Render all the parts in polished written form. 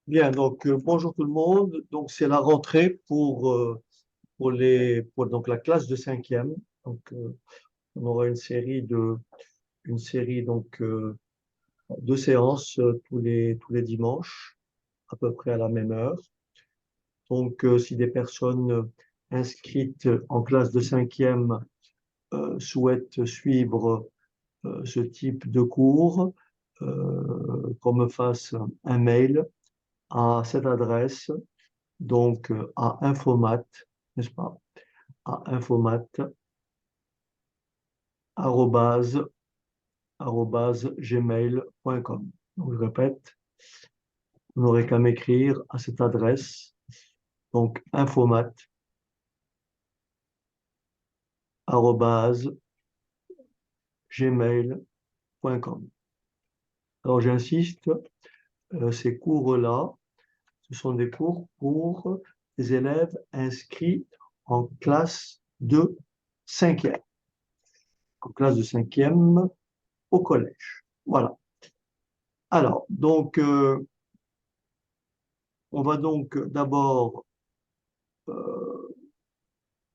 Bien, donc bonjour tout le monde. Donc c'est la rentrée pour donc la classe de cinquième. Donc on aura une série donc de séances tous les dimanches à peu près à la même heure. Donc si des personnes inscrites en classe de cinquième souhaitent suivre ce type de cours, qu'on me fasse un mail à cette adresse. Donc, à Infomat, n'est-ce pas? À Infomat, arrobase, gmail.com. Donc, je répète, vous n'aurez qu'à m'écrire à cette adresse. Donc, Infomat, arrobase, gmail.com. Alors, j'insiste, ces cours-là, ce sont des cours pour les élèves inscrits en classe de cinquième. En classe de cinquième au collège. Voilà. Alors, donc, on va donc d'abord, euh,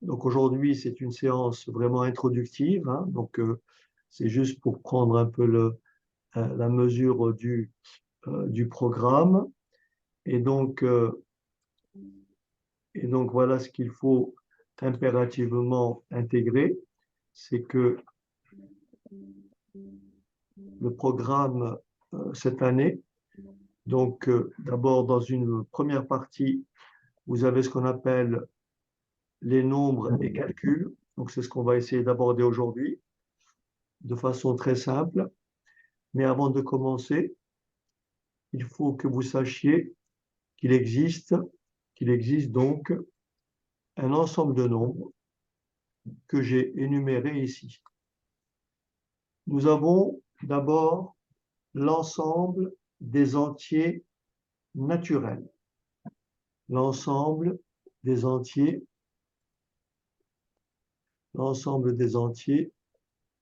donc aujourd'hui, c'est une séance vraiment introductive, hein, donc c'est juste pour prendre un peu la mesure du programme. Et donc, euh, et donc, voilà ce qu'il faut impérativement intégrer, c'est que le programme cette année, donc d'abord dans une première partie, vous avez ce qu'on appelle les nombres et calculs. Donc, c'est ce qu'on va essayer d'aborder aujourd'hui de façon très simple. Mais avant de commencer, il faut que vous sachiez qu'il existe, qu'il existe donc un ensemble de nombres que j'ai énumérés ici. Nous avons d'abord l'ensemble des entiers naturels. L'ensemble des entiers, l'ensemble des entiers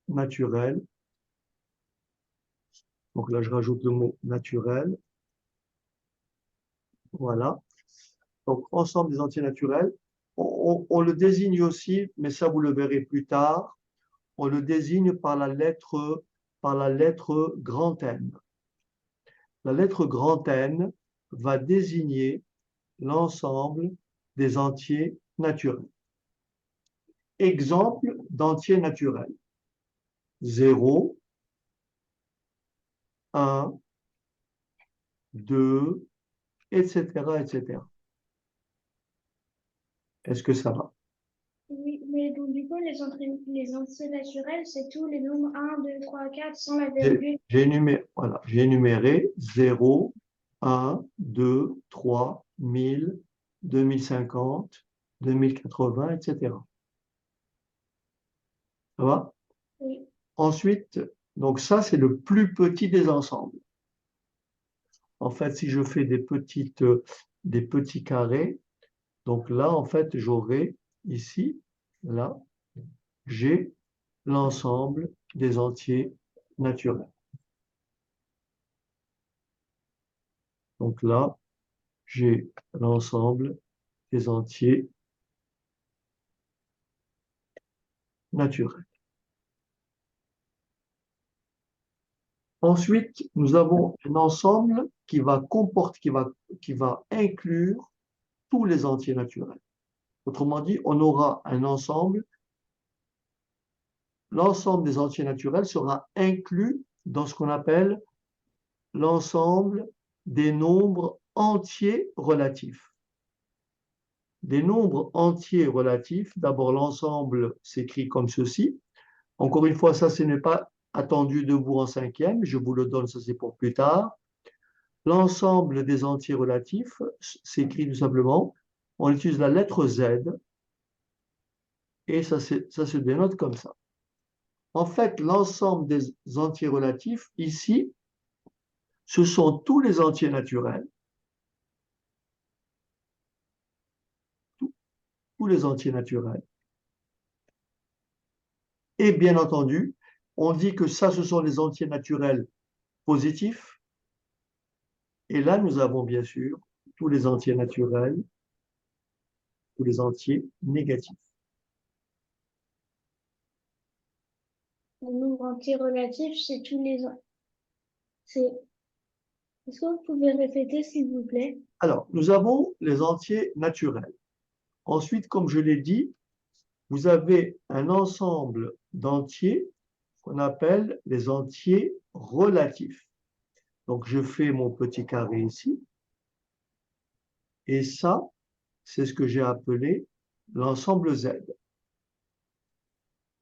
naturels. Donc là, je rajoute le mot naturel. Voilà. Donc, ensemble des entiers naturels. On le désigne aussi, mais ça vous le verrez plus tard, on le désigne par la lettre grand N. La lettre grand N va désigner l'ensemble des entiers naturels. Exemple d'entiers naturels. 0, 1, 2, etc., etc. Est-ce que ça va? Oui, mais donc du coup, les entiers naturels, c'est tous les nombres un, 2, 3, 4 sans la J'ai virgule. j'ai énuméré, voilà, j'ai énuméré 0, 1, 2, 3, 1000, 2050, 2080, etc. Ça va? Oui, Ensuite, donc ça, c'est le plus petit des ensembles. En fait, si je fais des petits carrés, donc là, en fait, j'aurai ici, là, j'ai l'ensemble des entiers naturels. Donc là, j'ai l'ensemble des entiers naturels. Ensuite, nous avons un ensemble qui va inclure tous les entiers naturels. Autrement dit, on aura un ensemble, l'ensemble des entiers naturels sera inclus dans ce qu'on appelle l'ensemble des nombres entiers relatifs. Des nombres entiers relatifs, d'abord l'ensemble s'écrit comme ceci. Encore une fois, ça, ce n'est pas attendu de vous en cinquième, je vous le donne, ça c'est pour plus tard. L'ensemble des entiers relatifs s'écrit tout simplement, on utilise la lettre Z et ça se dénote comme ça. En fait, l'ensemble des entiers relatifs, ici, ce sont tous les entiers naturels, tous les entiers naturels. Et bien entendu, on dit que ça, ce sont les entiers naturels positifs Et là, nous avons bien sûr tous les entiers naturels, tous les entiers négatifs. Le nombre entier relatif, c'est tous les... Est-ce que vous pouvez répéter, s'il vous plaît? Alors, nous avons les entiers naturels. Ensuite, comme je l'ai dit, vous avez un ensemble d'entiers qu'on appelle les entiers relatifs. Donc, je fais mon petit carré ici. Et ça, c'est ce que j'ai appelé l'ensemble Z.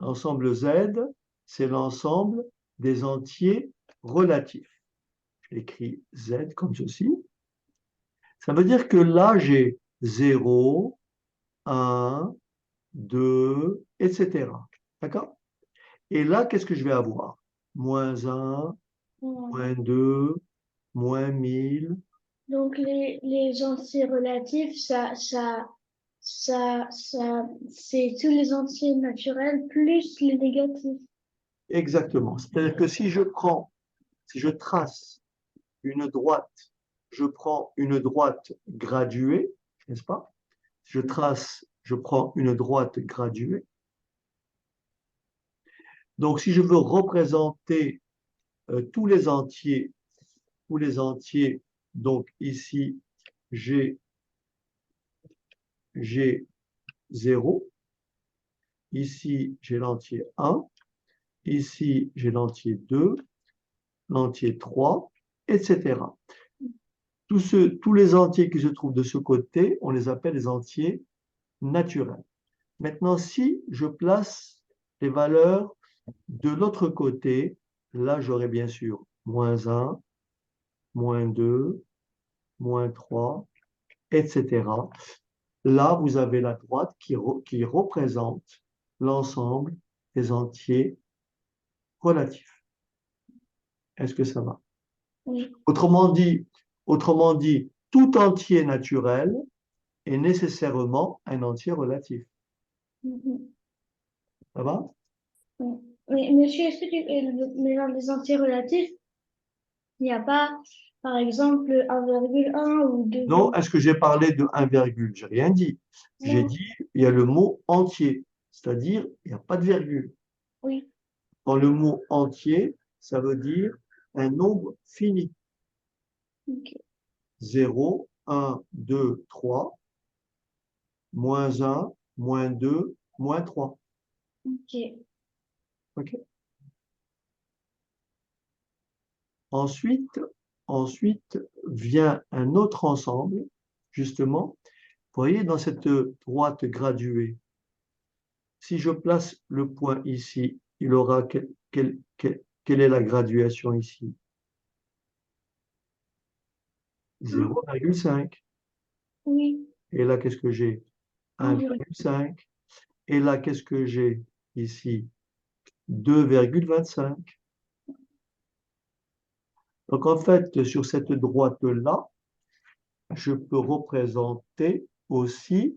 L'ensemble Z, c'est l'ensemble des entiers relatifs. J'écris Z comme ceci. Ça veut dire que là, j'ai 0, 1, 2, etc. D'accord? Et là, qu'est-ce que je vais avoir? Moins 1, moins 2, moins 1000. Donc, les entiers relatifs, c'est tous les entiers naturels plus les négatifs. Exactement. C'est-à-dire que si je trace une droite, je prends une droite graduée, n'est-ce pas? Je prends une droite graduée. Donc, si je veux représenter tous les entiers, donc ici, j'ai 0, ici, j'ai l'entier 1, ici, j'ai l'entier 2, l'entier 3, etc. Tous les entiers qui se trouvent de ce côté, on les appelle les entiers naturels. Maintenant, si je place les valeurs de l'autre côté, là, j'aurai bien sûr moins 1, moins 2, moins 3, etc. Là, vous avez la droite qui représente l'ensemble des entiers relatifs. Est-ce que ça va? Oui. Autrement dit, tout entier naturel est nécessairement un entier relatif. Mhm. Ça va? Oui. Mais monsieur, est-ce que mais dans les entiers relatifs, il n'y a pas, par exemple, 1,1 ou 2? Non, est-ce que j'ai parlé de 1, j'ai rien dit. J'ai Non. dit, il y a le mot entier, c'est-à-dire, il n'y a pas de virgule. Oui. Dans le mot entier, ça veut dire un nombre fini. Ok. 0, 1, 2, 3, moins 1, moins 2, moins 3. Ok. OK? Ensuite vient un autre ensemble, justement. Vous voyez, dans cette droite graduée, si je place le point ici, il aura quelle est la graduation ici? 0,5. Oui. Et là, qu'est-ce que j'ai? 1,5. Et là, qu'est-ce que j'ai ici? 2,25. Donc, en fait, sur cette droite-là, je peux représenter aussi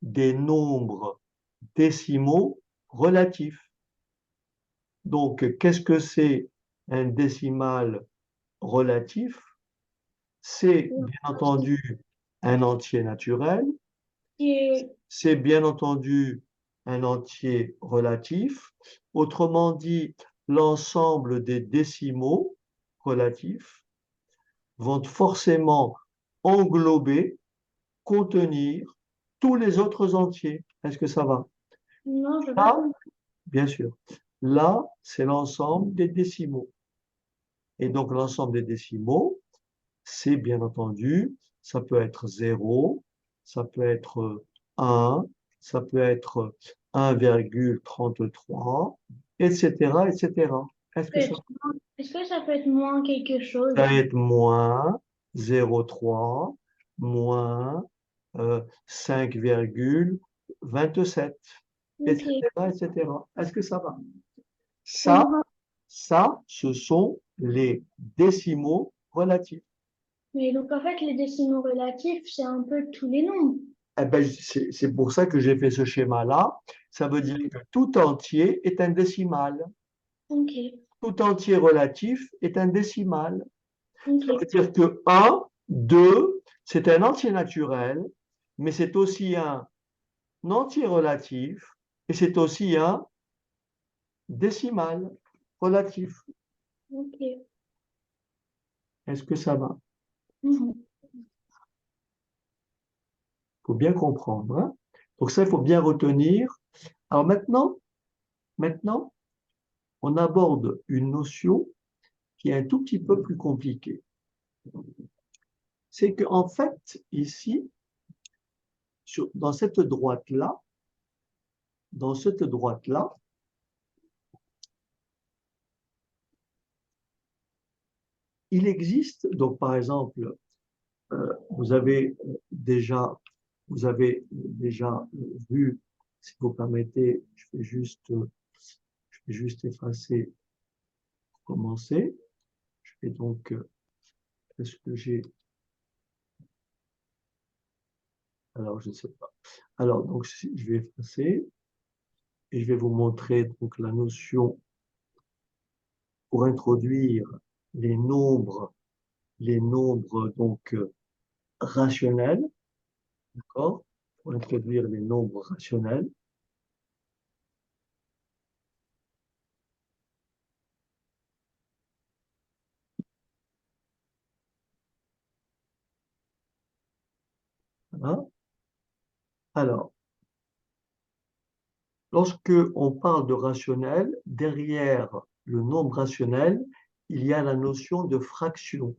des nombres décimaux relatifs. Donc, qu'est-ce que c'est un décimal relatif? C'est bien entendu un entier naturel, Et c'est bien entendu un entier relatif. Autrement dit, l'ensemble des décimaux relatifs vont forcément englober, contenir tous les autres entiers. Est-ce que ça va? non, je vais pas Là, comprendre. bien sûr. Là, c'est l'ensemble des décimaux. Et donc, l'ensemble des décimaux, c'est bien entendu, ça peut être 0, ça peut être 1, ça peut être 1,33, etc., etc. Est-ce que ça Est-ce que ça peut être moins quelque chose? peut être moins 0,3, moins 5,27, Ok. etc., etc. Est-ce que ça va? Je Ça, comprends. ce sont les décimaux relatifs. Mais donc, en fait, les décimaux relatifs, c'est un peu tous les nombres. Eh ben, c'est pour ça que j'ai fait ce schéma-là. Ça veut dire que tout entier est un décimal. Ok. Tout entier relatif est un décimal. Ça veut Ok. dire que 1 2, c'est un entier naturel, mais c'est aussi un entier relatif et c'est aussi un décimal relatif. Ok. Est-ce que ça va? Mhm. Il faut bien comprendre, hein. Donc ça, il faut bien retenir. Alors maintenant, on aborde une notion qui est un tout petit peu plus compliquée. C'est qu'en fait, ici, dans cette droite-là, il existe, donc par exemple, vous avez vous avez déjà vu, si vous permettez, je vais juste effacer pour commencer. Je vais donc, est-ce que j'ai, alors je ne sais pas. Alors donc je vais effacer et je vais vous montrer donc la notion pour introduire les nombres donc rationnels, d'accord? Pour introduire les nombres rationnels. Hein. Alors, lorsque on parle de rationnel, derrière le nombre rationnel, il y a la notion de fraction.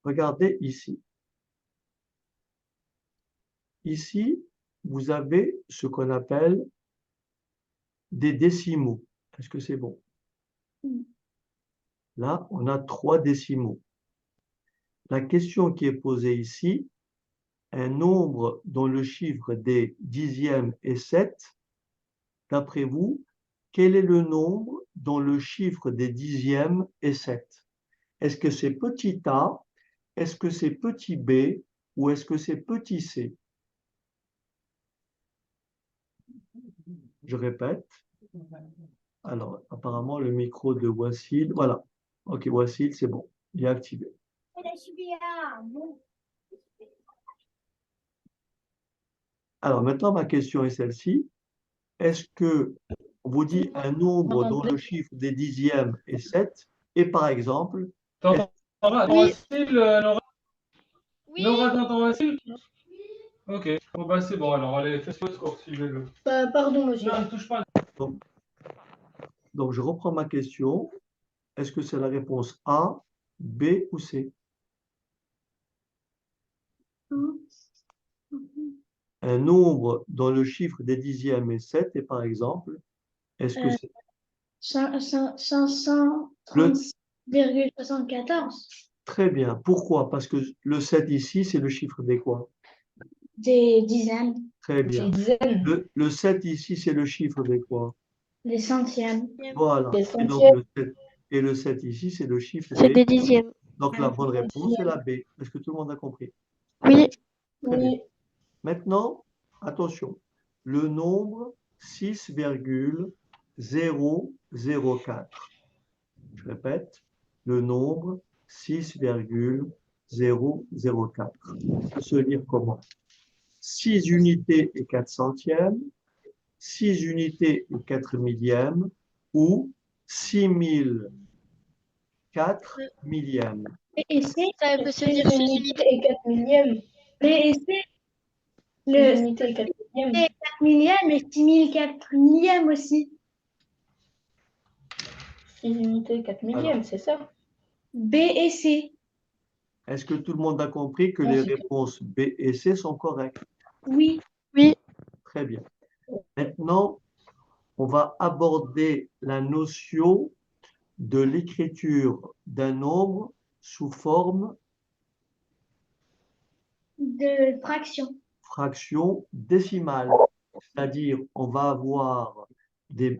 Regardez ici. Ici, vous avez ce qu'on appelle des décimaux. Est-ce que c'est bon? Là, on a 3 décimaux. La question qui est posée ici, un nombre dont le chiffre des dixièmes est 7, d'après vous, quel est le nombre dont le chiffre des dixièmes est 7? Est-ce que c'est petit a, est-ce que c'est petit b ou est-ce que c'est petit c? Je répète. Alors, apparemment, le micro de Wassil, voilà. Ok, Wassil, c'est bon, il est activé. Alors, maintenant, ma question est celle-ci. Est-ce que on vous dit un nombre dont le chiffre des dixièmes est 7 et par exemple, est-ce Oui, Nora, oui. Nora, t'entends Vassil? Ok, bon bah c'est bon, alors allez, fais le score, suivez-le. Pardon, monsieur. Non, ne touche pas. donc je reprends ma question. Est-ce que c'est la réponse A, B ou C? Un nombre dont le chiffre des dixièmes est 7 et par exemple, est-ce que c'est le 536,74 très bien. Pourquoi? Parce que le 7 ici, c'est le chiffre des quoi? des dizaines, Très bien. dizaines, Le 7 ici, c'est le chiffre des quoi? des centièmes, Voilà. des Et donc centièmes. le 7 ici, c'est le chiffre C'est des. des dixièmes. Donc la bonne réponse, c'est la B. Est-ce que tout le monde a compris? Oui, Très bien. Oui, Maintenant, attention, le nombre 6,004. Je répète, le nombre 6,004. Ça peut se lire comment? 6 unités et 4 centièmes, 6 unités et 4 millièmes ou 6004 millièmes. B et C, ça peut se 6 dire 6 unités unités. et 4 millièmes. B et C, 6 Le unités et 4 millièmes. Et 4 millièmes et 6004 millièmes aussi. 6 unités et 4 millièmes, Alors, c'est ça? B et C. est-ce que tout le monde a compris que Non, les c'est- réponses B et C sont correctes? Oui. Oui, Très bien. Maintenant, on va aborder la notion de l'écriture d'un nombre sous forme De fraction. fraction décimale. C'est-à-dire, on va avoir des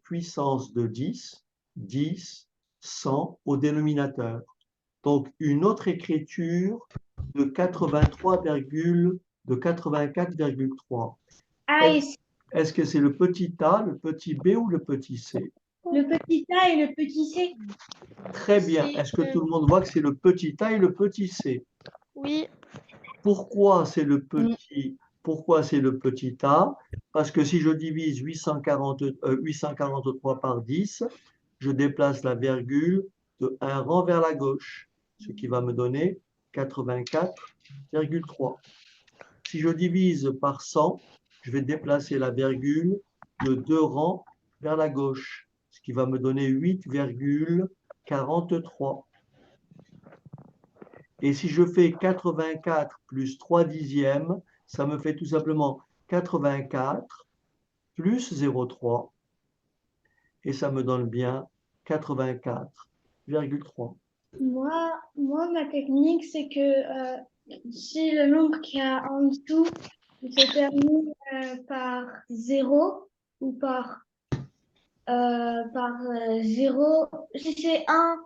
puissances de 10, 10, 100 au dénominateur. Donc, une autre écriture de 84,3. A et C. Est-ce que c'est le petit a, le petit b ou le petit c? Le petit A et le petit C. Très bien. Est-ce que tout le monde voit que c'est le petit a et le petit c? Oui. Pourquoi c'est le petit a? Parce que si je divise 843 par 10, je déplace la virgule de un rang vers la gauche, ce qui va me donner 84,3. Si je divise par 100, je vais déplacer la virgule de 2 rangs vers la gauche, ce qui va me donner 8,43. Et si je fais 84 plus 3 dixièmes, ça me fait tout simplement 84 plus 0,3 et ça me donne bien 84,3. Moi, ma technique, c'est que si le nombre qu'il y a en dessous il se termine par 0 ou par 0, si c'est 1,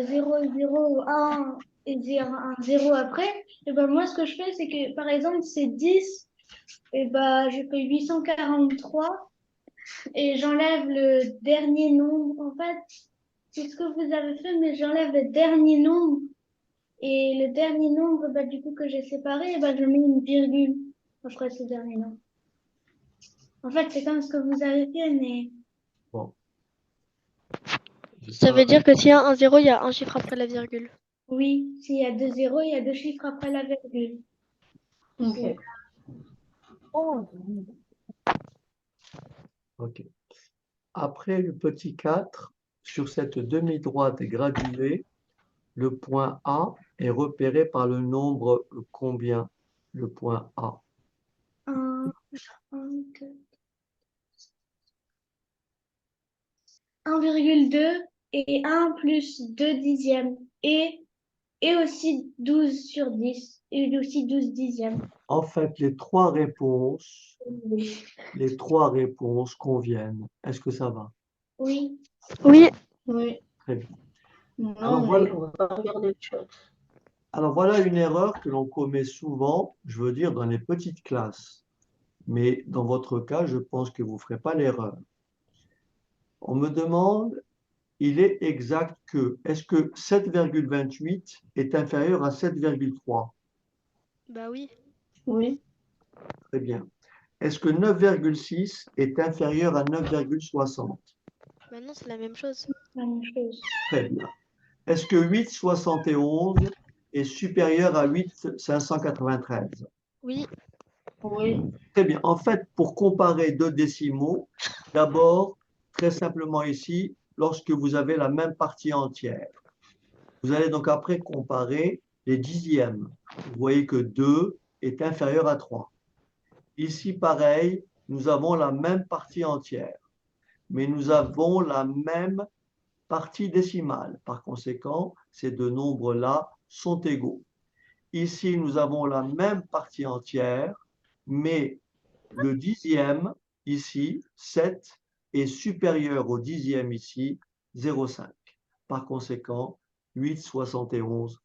0, 0 ou 1 et dire un 0 après, et ben moi, ce que je fais, c'est que par exemple, c'est 10, et ben je fais 843 et j'enlève le dernier nombre. En fait, c'est ce que vous avez fait, mais j'enlève le dernier nombre. Et le dernier nombre, bah, du coup, que j'ai séparé, bah, je mets une virgule après ce dernier nombre. En fait, c'est comme ce que vous avez fait, mais Bon. Ça veut dire que s'il y a un 0, il y a un chiffre après la virgule. oui, s'il y a 2 zéros, il y a 2 chiffres après la virgule. Ok. Ok. Après le petit 4, sur cette demi-droite graduée, le point A est repéré par le nombre combien? Le point A. 1, 1,2 et 1 plus 2 dixièmes. Et aussi 12 sur 10. Et aussi 12 dixièmes. En fait, les trois réponses conviennent. Est-ce que ça va? Oui. Oui. Oui. Très bien. Non, Alors mais voilà, on va pas regarder le chat. alors voilà une erreur que l'on commet souvent, je veux dire, dans les petites classes. Mais dans votre cas, je pense que vous ne ferez pas l'erreur. On me demande, il est exact que, est-ce que 7,28 est inférieur à 7,3? Bah oui. Oui. Très bien. Est-ce que 9,6 est inférieur à 9,60? Maintenant, c'est la même chose. La même chose. Très bien. Est-ce que 8,71 est supérieur à 8,593? Oui. Oui. Très bien. En fait, pour comparer deux décimaux, d'abord, très simplement ici, lorsque vous avez la même partie entière, vous allez donc après comparer les dixièmes. Vous voyez que 2 est inférieur à 3. Ici, pareil, nous avons la même partie entière, mais nous avons la même partie décimale. Par conséquent, ces deux nombres-là sont égaux. Ici, nous avons la même partie entière, mais le dixième, ici, 7, est supérieur au dixième ici, 0,5. Par conséquent, 8,71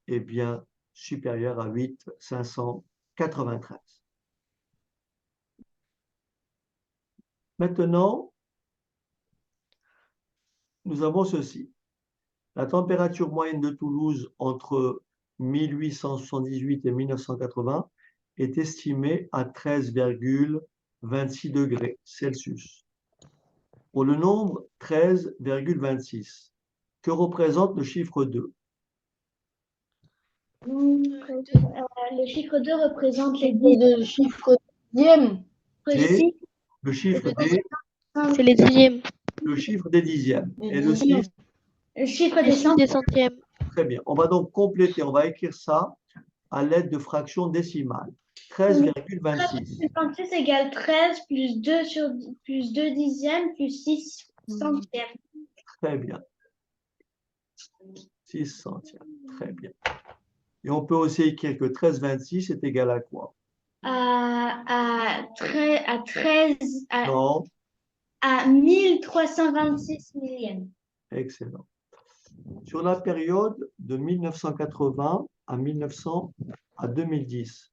est bien supérieur à 8,593. Maintenant, nous avons ceci. La température moyenne de Toulouse entre 1878 et 1980 est estimée à 13,26 degrés Celsius. Pour le nombre 13,26, que représente le chiffre 2? Le chiffre 2 représente les Le chiffre dixième. C'est précis. le chiffre des, C'est les dixièmes. le chiffre des dixièmes. Les Et le dixièmes. 6, Le chiffre Les des 6 des centièmes. très bien. On va donc compléter, on va écrire ça à l'aide de fractions décimales. 13,26. 56 égale 13 plus 2 plus 2 dixièmes plus 6 centièmes. Très bien. 6 centièmes. Très bien. Et on peut aussi écrire que 13,26 est égal à quoi? À 13, Non, à 1326 millièmes. excellent. Sur la période de 1980 à 2010,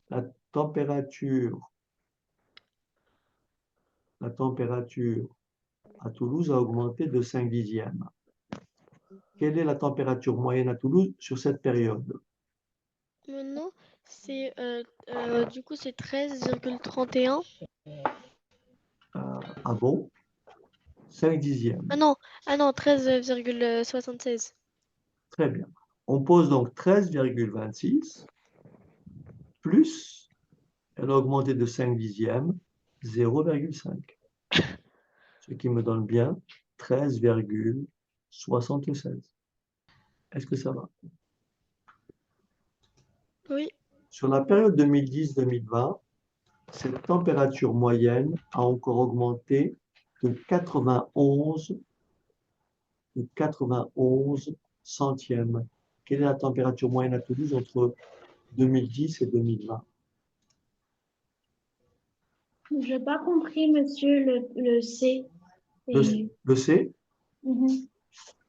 la température à Toulouse a augmenté de 5 dixièmes. Quelle est la température moyenne à Toulouse sur cette période? Maintenant, c'est du coup, c'est 13,31. Ah bon? 5 dixièmes. Ah non, 13,76. Très bien. On pose donc 13,26 plus, elle a augmenté de 5 dixièmes, 0,5. Ce qui me donne bien 13,76. Est-ce que ça va? Oui, Sur la période 2010-2020, cette température moyenne a encore augmenté de 91 centièmes. Quelle est la température moyenne à Toulouse entre 2010 et 2020? J'ai pas compris, monsieur, le C. Le C, Mhm.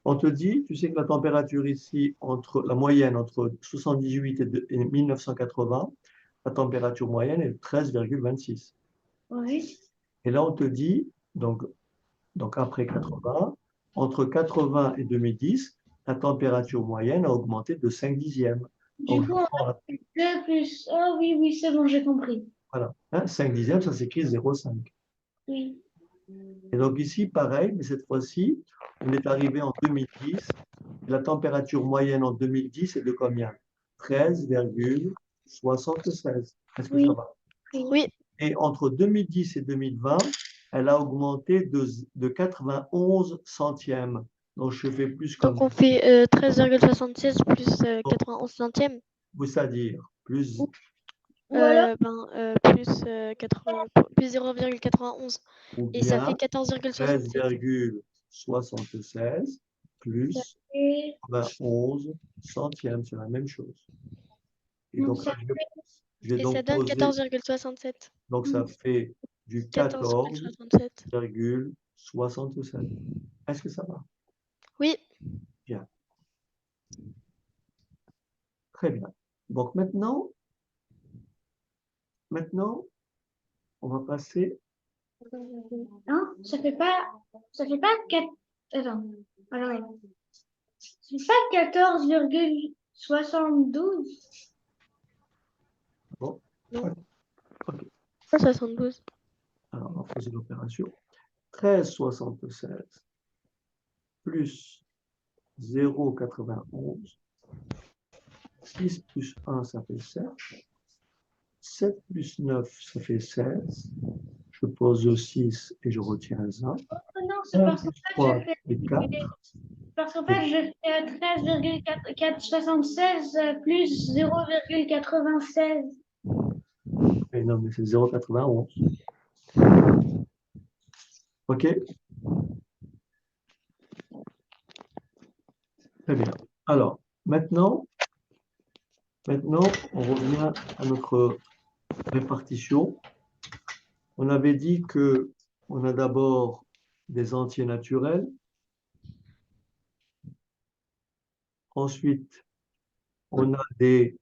on te dit, tu sais que la température ici, la moyenne entre 78 et 1980, la température moyenne est de 13,26. Oui. Et là, on te dit, donc après 80, entre 80 et 2010, la température moyenne a augmenté de 5 dixièmes. Du Donc, coup, on a 2 plus. Oh oui, oui, c'est bon, j'ai compris. voilà, hein, 5 dixièmes, ça s'écrit 0,5. Oui. Et donc ici, pareil, mais cette fois-ci, on est arrivé en 2010. La température moyenne en 2010 est de combien? 13,76. Est-ce que ça Oui. va? oui. Et entre 2010 et 2020, elle a augmenté de 91 centièmes. Donc, je fais plus comme Donc on fait 13,76 plus 91 centièmes. c'est-à-dire plus, Ou alors, Plus 80, plus 0,91. ou Et ça fait bien 14,67. 13,76 plus et 91 centièmes. C'est la même chose. Et donc, donc, ça là, je vais Et ça donc donne poser, 14,67. donc ça fait du 14,67. 14,67. Est-ce que ça va? Oui, Bien. Très bien. Donc maintenant, on va passer. hein, ça fait pas 4. Attends. Alors, c'est pas 14,72. Bon, non. ok. Pas 72. Alors, on va poser l'opération. 13,76 plus 0,91. 6 plus 1, ça fait 7. 7 plus 9, ça fait 16. Je pose 6 et je retiens 1. Oh non, c'est 1 parce plus qu'en fait, 3 je fais. et 4. Parce qu'en fait, je fais 13,476 plus 0,96. Et non, mais c'est 0,91. OK? Très bien. Alors, maintenant, on revient à notre répartition. On avait dit que on a d'abord des entiers naturels. Ensuite, on a des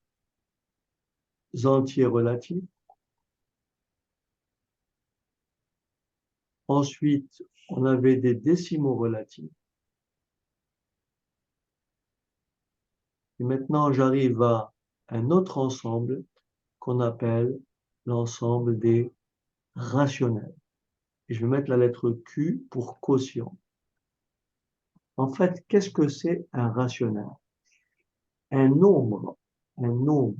entiers relatifs. Ensuite, on avait des décimaux relatifs. Et maintenant, j'arrive à un autre ensemble qu'on appelle l'ensemble des rationnels. Et je vais mettre la lettre Q pour quotient. En fait, qu'est-ce que c'est un rationnel? Un nombre, un nombre,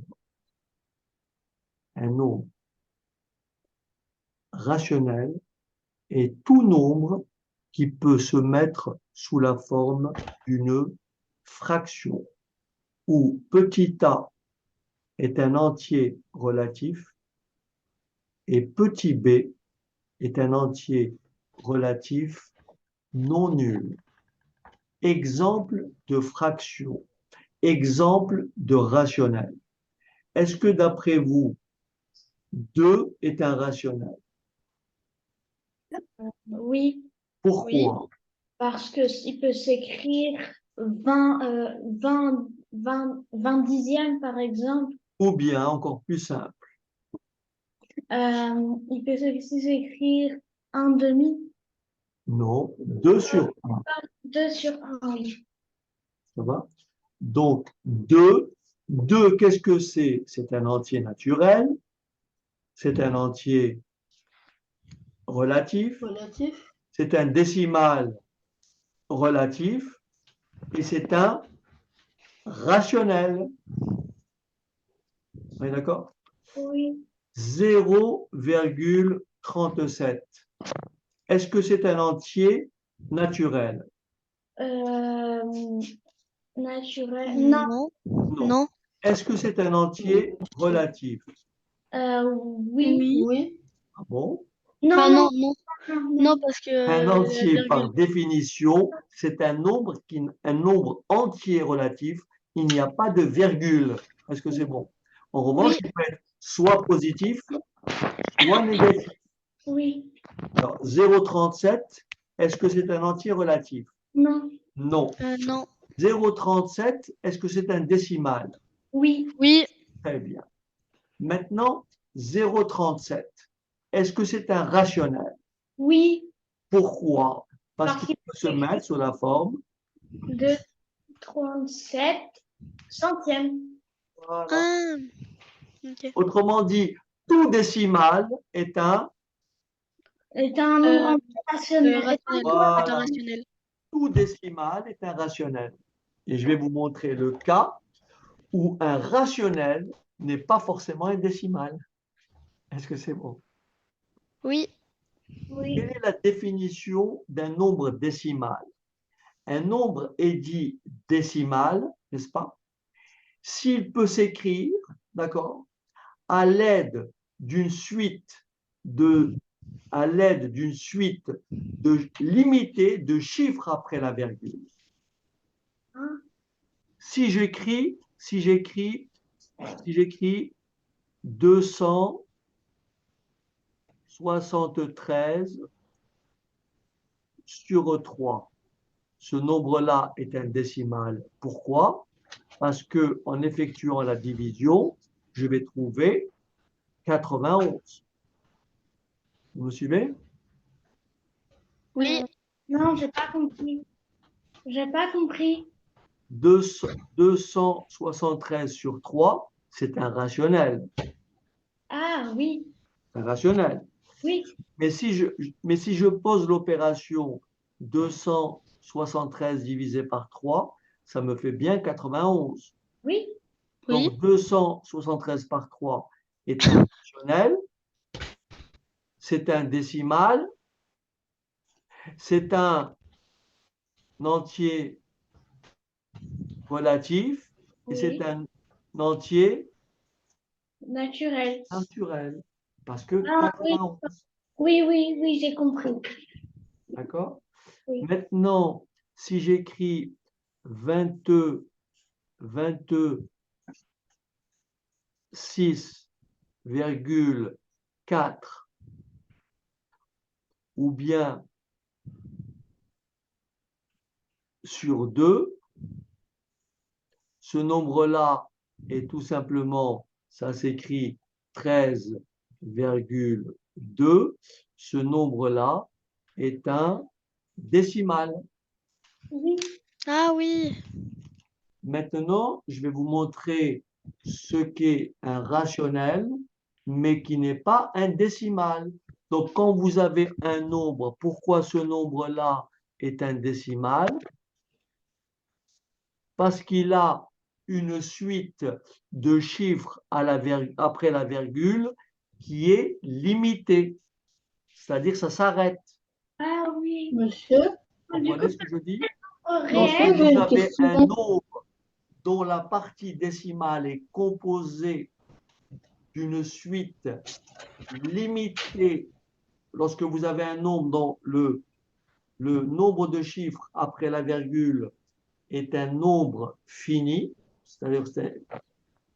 un nombre rationnel est tout nombre qui peut se mettre sous la forme d'une fraction, où petit a est un entier relatif et petit b est un entier relatif non nul. Exemple de fraction, exemple de rationnel. Est-ce que d'après vous, 2 est un rationnel? Oui, Pourquoi? parce que il peut s'écrire 20 dixièmes, par exemple. Ou bien, encore plus simple, Il peut aussi s'écrire un demi. Non, 2 sur 1. 2 sur 1, oui. Ça va? Donc, 2. 2, qu'est-ce que c'est? C'est un entier naturel. C'est un entier relatif. Relatif. C'est un décimal relatif. Et c'est un rationnel. On est d'accord? Oui. 0,37. Est-ce que c'est un entier naturel? Naturel. Non. Non. Non. Non. Est-ce que c'est un entier relatif? Oui. Oui. Ah bon? Non, Ah non, non, non. non, non. Non, parce que Un la entier, par virgule. définition, c'est un nombre entier relatif. Il n'y a pas de virgule. Est-ce que c'est bon? En revanche, Oui. il peut être soit positif, soit négatif. Oui. Alors, 0,37, est-ce que c'est un entier relatif? Non. Non. Non. 0,37, est-ce que c'est un décimal? Oui. Oui. Très bien. Maintenant, 0,37, est-ce que c'est un rationnel? Oui. Pourquoi? Parce Parce qu'il qu'il peut se mettre sous la forme. de 37 centièmes. Voilà. Ah. Ok. Autrement dit, tout décimal est un. Est un nombre rationnel. Rationnel. C'est un Voilà. rationnel. Tout décimal est un rationnel. Et je vais vous montrer le cas où un rationnel n'est pas forcément un décimal. Est-ce que c'est bon? Oui. Oui. Quelle est la définition d'un nombre décimal? Un nombre est dit décimal, n'est-ce pas? S'il peut s'écrire, d'accord, à l'aide d'une suite de limitée de chiffres après la virgule. Hein? Si j'écris 273 sur 3, ce nombre-là est un décimal. Pourquoi? Parce que en effectuant la division, je vais trouver 91. Vous me suivez? Oui. Non, j'ai pas compris. J'ai pas compris. 273 sur 3, c'est un rationnel. Ah oui. Un rationnel. Oui. Mais si je pose l'opération 273 divisé par 3, ça me fait bien 91. Oui. Oui. Donc 273 par 3 est un rationnel, c'est un décimal, c'est un entier relatif et c'est Oui. un entier Naturel. naturel. Parce que Ah oui. 91. Oui, oui, oui, j'ai compris. D'accord? Oui. Maintenant, si j'écris 22, 26,4 ou bien sur 2, ce nombre-là est tout simplement, ça s'écrit 13,2. Ce nombre-là est un décimal. Oui. Ah oui. Maintenant, je vais vous montrer ce qu'est un rationnel, mais qui n'est pas un décimal. Donc, quand vous avez un nombre, pourquoi ce nombre-là est un décimal? Parce qu'il a une suite de chiffres après la virgule qui est limitée, c'est-à-dire ça s'arrête. Ah oui. Monsieur, Du Vous coup, comprenez ce que je dis? au Lorsque monsieur, réel, j'ai vous une avez question. un nombre dont la partie décimale est composée d'une suite limitée, lorsque vous avez un nombre dont le nombre de chiffres après la virgule est un nombre fini, c'est-à-dire c'est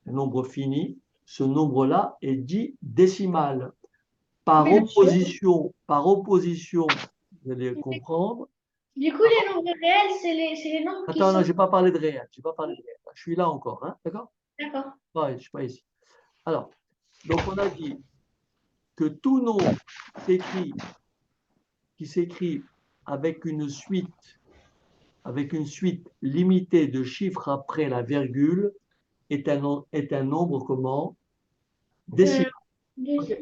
un nombre fini, ce nombre-là est dit décimal. mais Par opposition, vous allez comprendre. du coup, les nombres réels, c'est les nombres qui Attends, non, sont. je n'ai pas parlé de réel. J'ai pas parlé de réel. Je suis là encore, hein, d'accord? D'accord. Je ne suis pas ici. Alors, donc on a dit que tout nombre s'écrit qui s'écrit avec une suite limitée de chiffres après la virgule est un nombre comment? Décimal. Ok.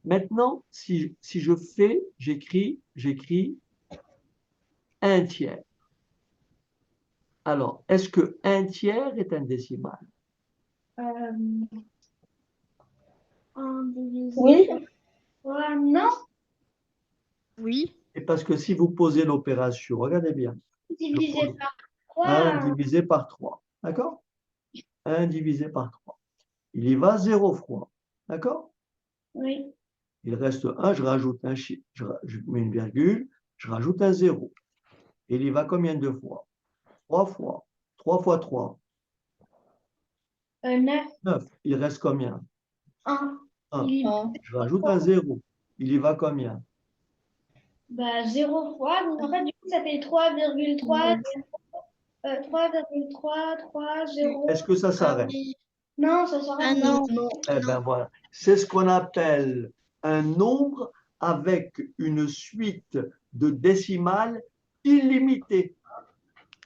Maintenant, si je fais, j'écris 1/3. Alors, est-ce que 1/3 est un décimal? 1 divisé Oui. par 3, non. Oui. Et parce que si vous posez l'opération, regardez bien, Divisé pose par 1 3, divisé par 3, d'accord? 1 divisé par 3. Il y va 0 fois, d'accord? oui. Il reste 1, je rajoute un chiffre, je mets une virgule, je rajoute un 0. Il y va combien de fois? 3 fois. 3 fois 3, 9, 9. Il reste combien? 1. 1. Il y va Je rajoute un 0. Il y va combien? 0 fois. Donc, en fait, du coup, ça fait 3,3, 3,3, 3, 0. Est-ce que ça Ah s'arrête? oui. Non, ça Ah s'arrête. non. Non. Eh bien voilà, c'est ce qu'on appelle un nombre avec une suite de décimales illimitée.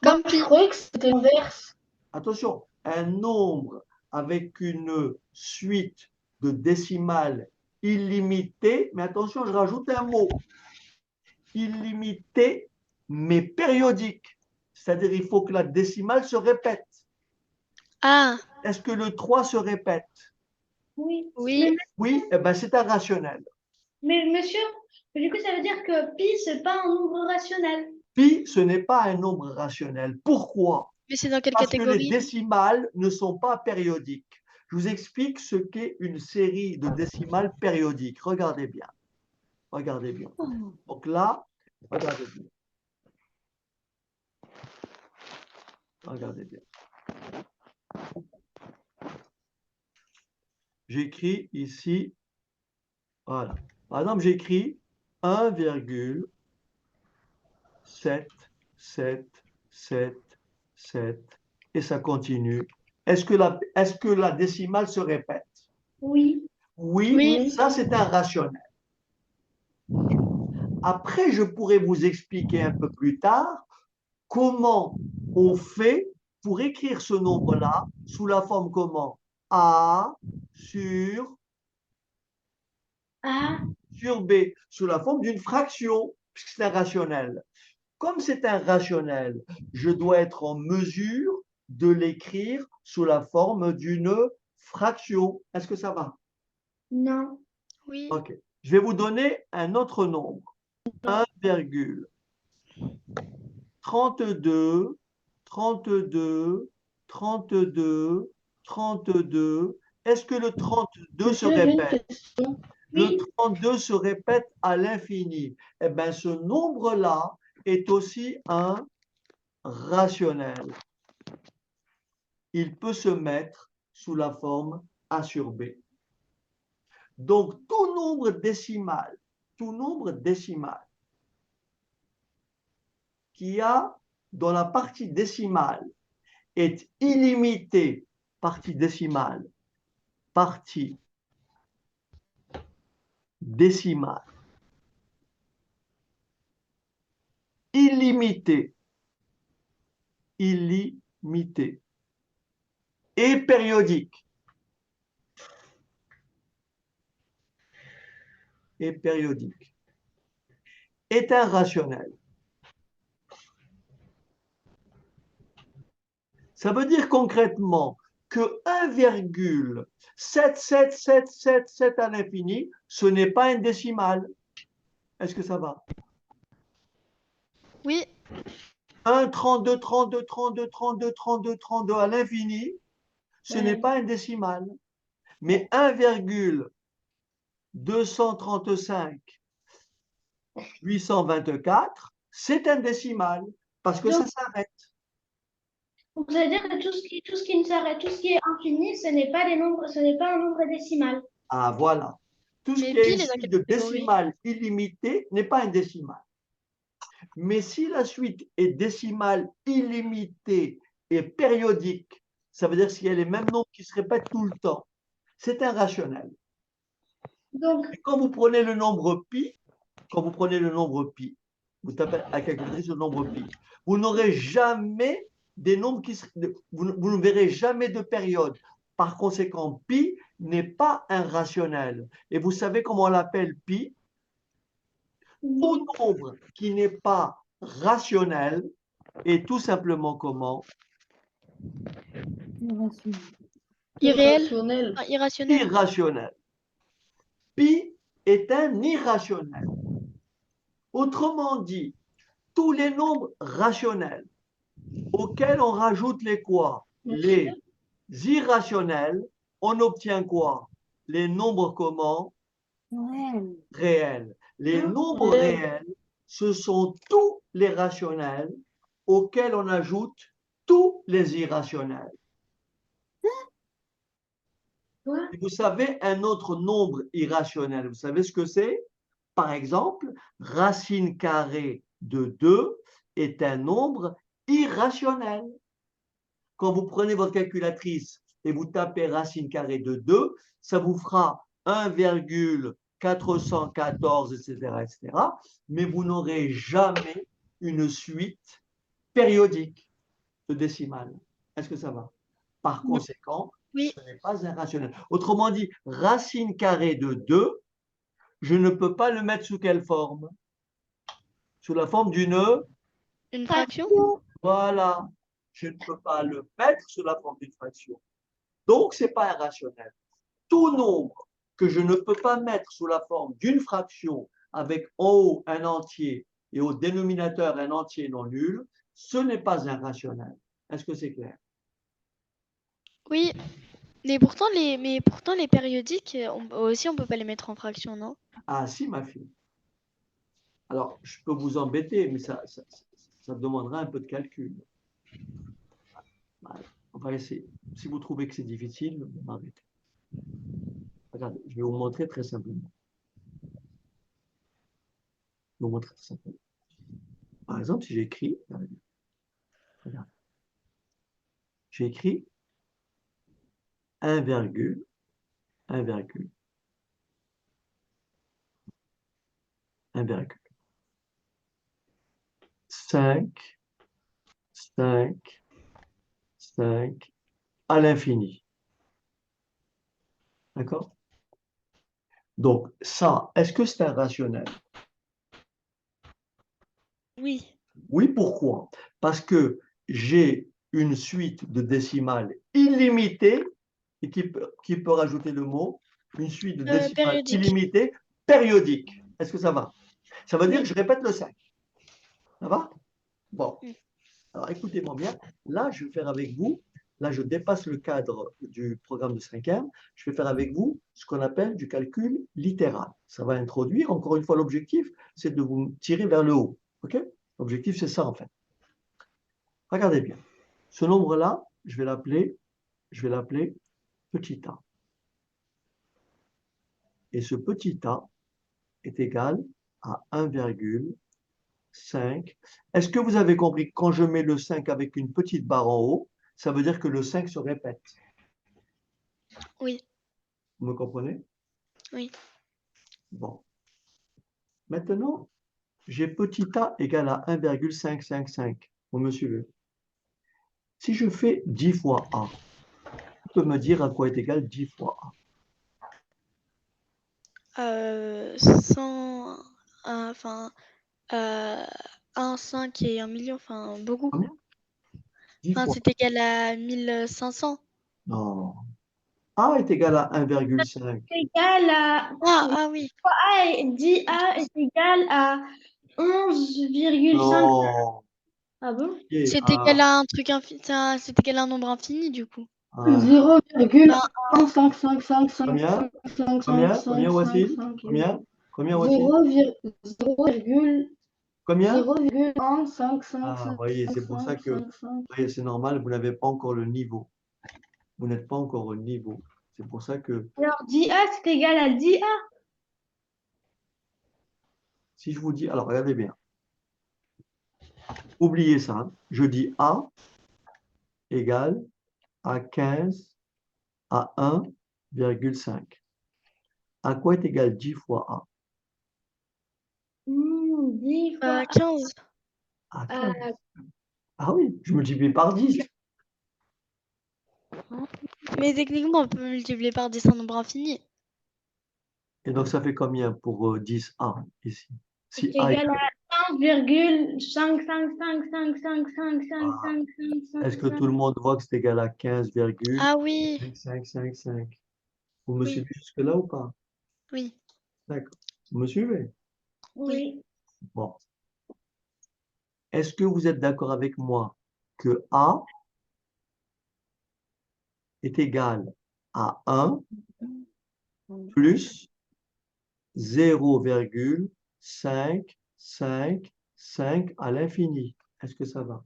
Moi, je croyais que c'était l'inverse. Attention, un nombre avec une suite de décimales illimitée, mais attention, je rajoute un mot, illimité, mais périodique. C'est-à-dire il faut que la décimale se répète. Ah Est-ce que le 3 se répète? Oui. oui. Oui, eh ben, c'est un rationnel. Mais monsieur, du coup, ça veut dire que pi, c'est pas un nombre rationnel. Pi, ce n'est pas un nombre rationnel. Pourquoi? Mais c'est dans quelle Parce que les catégorie? décimales ne sont pas périodiques. Je vous explique ce qu'est une série de décimales périodiques. Regardez bien. Regardez bien. Donc là, regardez bien. Regardez bien. J'écris ici, voilà. Par exemple, j'écris 1,77777 et ça continue. Est-ce que la décimale se répète? Oui. Oui, Oui. ça c'est un rationnel. Après, je pourrais vous expliquer un peu plus tard comment on fait pour écrire ce nombre-là sous la forme comment? A sur A, B, sous la forme d'une fraction, puisque c'est un rationnel. Comme c'est un rationnel, je dois être en mesure de l'écrire sous la forme d'une fraction. Est-ce que ça va? non. Oui. OK. Je vais vous donner un autre nombre. 1,32, 32, 32, 32. Est-ce que le 32 se Monsieur, j'ai une répète? question. Le Oui. 32 se répète à l'infini. Eh bien, ce nombre-là est aussi un rationnel. Il peut se mettre sous la forme A sur B. Donc, tout nombre décimal qui a dans la partie décimale est illimité, partie décimale, illimité, et périodique. Est un rationnel. Ça veut dire concrètement que 1,77777 à l'infini, ce n'est pas un décimal. Est-ce que ça va? Oui. 1, 32, 32, 32, 32, 32, 32 à l'infini, ce n'est pas un décimal. Mais 1,235 824, c'est un décimal parce que ça s'arrête. Donc, ça veut dire que tout ce qui ne s'arrête, tout ce qui est infini, ce n'est pas des nombres, ce n'est pas un nombre décimal. Ah, voilà. Tout ce Mais qui est pile est dans ici quelle de catégorie? décimal illimité n'est pas un décimal. Mais si la suite est décimale illimitée et périodique, ça veut dire qu'il y a les mêmes nombres qui se répètent tout le temps, c'est un rationnel. Donc, Et quand vous prenez le nombre pi, vous tapez à la calculatrice le nombre pi. Vous n'aurez jamais des nombres vous ne verrez jamais de période. Par conséquent, pi n'est pas un rationnel. Et vous savez comment on l'appelle pi? Tout nombre qui n'est pas rationnel est tout simplement comment? Irréel. Irrationnel. Enfin, irrationnel. Irrationnel. Pi est un irrationnel. Autrement dit, tous les nombres rationnels auxquels on rajoute les quoi? Les irrationnels, on obtient quoi? Les nombres comment? Réels. Les nombres réels, ce sont tous les rationnels auxquels on ajoute tous les irrationnels. Et vous savez un autre nombre irrationnel, vous savez ce que c'est? Par exemple, racine carrée de 2 est un nombre irrationnel. Quand vous prenez votre calculatrice et vous tapez racine carrée de 2, ça vous fera 1,414, etc., etc. Mais vous n'aurez jamais une suite périodique de décimales. Est-ce que ça va? Par conséquent, Oui. ce n'est pas un rationnel. Autrement dit, racine carrée de 2, je ne peux pas le mettre sous quelle forme? Sous la forme d'une... Une fraction. Voilà. Je ne peux pas le mettre sous la forme d'une fraction. Donc, ce n'est pas un rationnel. Tout nombre que je ne peux pas mettre sous la forme d'une fraction avec en haut un entier et au dénominateur un entier non nul, ce n'est pas un rationnel. Est-ce que c'est clair? Oui. Mais pourtant, les périodiques, aussi, on peut pas les mettre en fraction, non? Ah si, ma fille. Alors, je peux vous embêter, mais ça demandera un peu de calcul. On va essayer. Si vous trouvez que c'est difficile, vous m'arrêtez. Regardez, je vais vous montrer très simplement. Je vais vous montrer très simplement. Par exemple, si j'écris, regardez, j'écris 1, 5, 5, 5 à l'infini. D'accord? Donc, ça, est-ce que c'est un rationnel? Oui. Oui, pourquoi? Parce que j'ai une suite de décimales illimitée, et qui peut rajouter le mot, une suite de décimales Périodique. illimitée, périodique. Est-ce que ça va? Ça veut dire que je répète le 5. Ça va? Bon. Alors, écoutez-moi bien. Là, je vais faire avec vous, là, je dépasse le cadre du programme de 5e, je vais faire avec vous ce qu'on appelle du calcul littéral. Ça va introduire, encore une fois, l'objectif, c'est de vous tirer vers le haut. OK? L'objectif, c'est ça, en fait. Regardez bien. Ce nombre-là, je vais l'appeler petit a. Et ce petit a est égal à 1,5. Est-ce que vous avez compris que quand je mets le 5 avec une petite barre en haut, ça veut dire que le 5 se répète? Oui. Vous me comprenez? Oui. Bon. Maintenant, j'ai petit a égal à 1,555. Vous me suivez? Si je fais 10 fois a, on peut me dire à quoi est égal 10 fois a? 100, enfin, 1, 5 et 1 million, enfin, beaucoup. Combien? 10 Enfin, fois. c'est égal à 1500. Non. A est égal à 1,5. Égal à Ah oui. A est 10 A est égal à 11,5. Non. Ah bon? Et C'est A, égal à un truc infini, c'est égal à un nombre infini, du coup. A. 0,155555555. Combien voici? Combien? Combien voici? 0,1555555. Combien? Ah, voyez, c'est pour ça que, voyez, c'est normal, vous n'avez pas encore le niveau. Vous n'êtes pas encore au niveau. C'est pour ça que Alors 10 A c'est égal à 10 A. si je vous dis, alors regardez bien, oubliez ça, hein. Je dis A égale à 15 à 1,5. À quoi est égal 10 fois A? 10 10 fois 15. Ah, A. 15. Ah oui, je multiplie par 10. Mais techniquement, on peut multiplier par 10 un nombre infini. Et donc, ça fait combien pour 10A ici? Si C'est A égal à 1,555555555. est-ce que tout le monde voit que c'est égal à 15,5555? Ah oui, Vous me Oui. suivez jusque-là ou pas? oui. D'accord. Vous me suivez? Oui. Bon. Est-ce que vous êtes d'accord avec moi que A est égal à 1 plus 0,555 à l'infini? Est-ce que ça va?